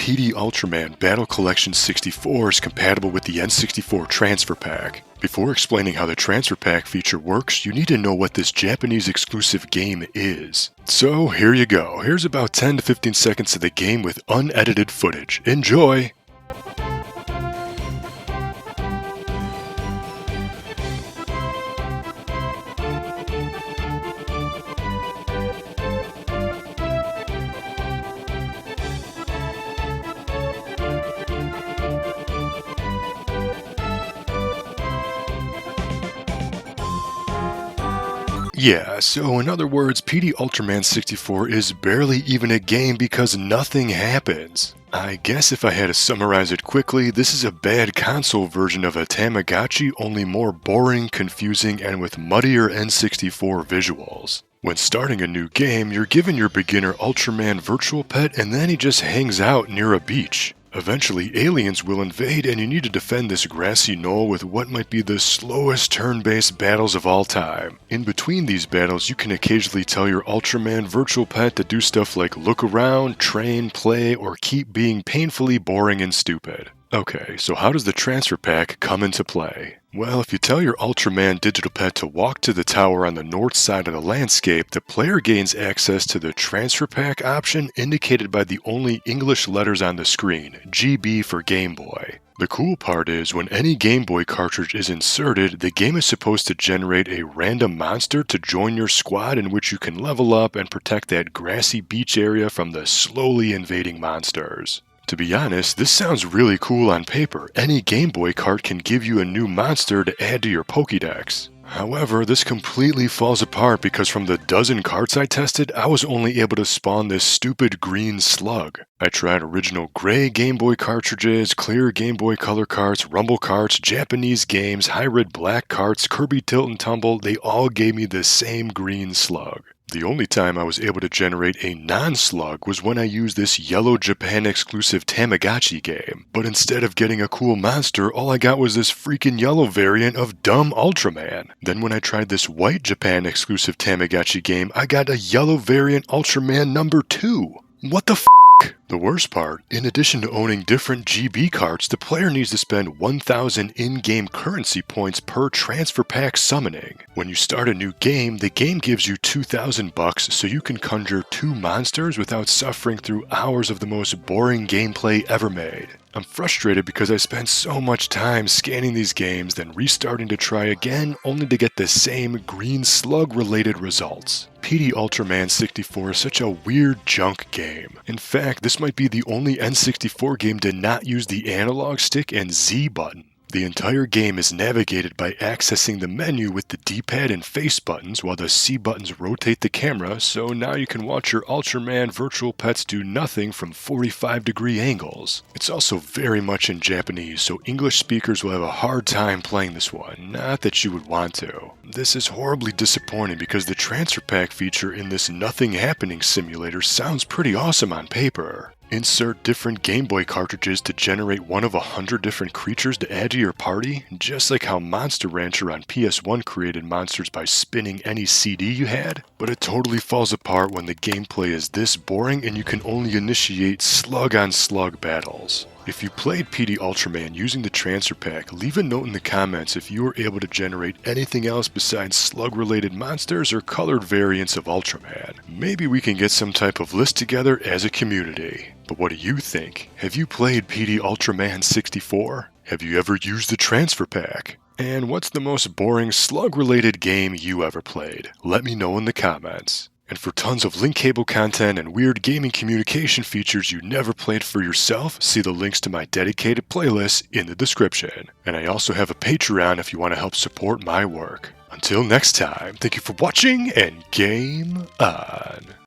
PD Ultraman Battle Collection 64 is compatible with the N64 Transfer Pak. Before explaining how the Transfer Pak feature works, you need to know what this Japanese exclusive game is. So here you go. Here's about 10 to 15 seconds of the game with unedited footage. Enjoy! Yeah, so in other words, PD Ultraman 64 is barely even a game because nothing happens. I guess if I had to summarize it quickly, this is a bad console version of a Tamagotchi, only more boring, confusing, and with muddier N64 visuals. When starting a new game, you're given your beginner Ultraman virtual pet and then he just hangs out near a beach. Eventually, aliens will invade and you need to defend this grassy knoll with what might be the slowest turn-based battles of all time. In between these battles, you can occasionally tell your Ultraman virtual pet to do stuff like look around, train, play, or keep being painfully boring and stupid. Okay, so how does the Transfer Pak come into play? Well, if you tell your Ultraman digital pet to walk to the tower on the north side of the landscape, the player gains access to the Transfer Pak option indicated by the only English letters on the screen, GB for Game Boy. The cool part is, when any Game Boy cartridge is inserted, the game is supposed to generate a random monster to join your squad in which you can level up and protect that grassy beach area from the slowly invading monsters. To be honest, this sounds really cool on paper. Any Game Boy cart can give you a new monster to add to your Pokédex. However, this completely falls apart because from the dozen carts I tested, I was only able to spawn this stupid green slug. I tried original gray Game Boy cartridges, clear Game Boy Color carts, Rumble carts, Japanese games, hybrid black carts, Kirby Tilt and Tumble, they all gave me the same green slug. The only time I was able to generate a non-slug was when I used this yellow Japan-exclusive Tamagotchi game. But instead of getting a cool monster, all I got was this freaking yellow variant of dumb Ultraman. Then when I tried this white Japan-exclusive Tamagotchi game, I got a yellow variant Ultraman number 2. What the f***? The worst part, in addition to owning different GB carts, the player needs to spend 1,000 in-game currency points per Transfer Pak summoning. When you start a new game, the game gives you 2,000 bucks so you can conjure 2 monsters without suffering through hours of the most boring gameplay ever made. I'm frustrated because I spent so much time scanning these games, then restarting to try again, only to get the same green slug-related results. PD Ultraman 64 is such a weird junk game. In fact, this might be the only N64 game to not use the analog stick and Z button. The entire game is navigated by accessing the menu with the D-pad and face buttons, while the C buttons rotate the camera, so now you can watch your Ultraman virtual pets do nothing from 45-degree angles. It's also very much in Japanese, so English speakers will have a hard time playing this one, not that you would want to. This is horribly disappointing because the Transfer Pak feature in this nothing happening simulator sounds pretty awesome on paper. Insert different Game Boy cartridges to generate one of 100 different creatures to add to your party, just like how Monster Rancher on PSOne created monsters by spinning any CD you had. But it totally falls apart when the gameplay is this boring and you can only initiate slug-on-slug battles. If you played PD Ultraman using the Transfer Pak, leave a note in the comments if you were able to generate anything else besides slug-related monsters or colored variants of Ultraman. Maybe we can get some type of list together as a community. But what do you think? Have you played PD Ultraman 64? Have you ever used the Transfer Pak? And what's the most boring slug-related game you ever played? Let me know in the comments. And for tons of linkable content and weird gaming communication features you never played for yourself, see the links to my dedicated playlist in the description. And I also have a Patreon if you want to help support my work. Until next time, thank you for watching and game on!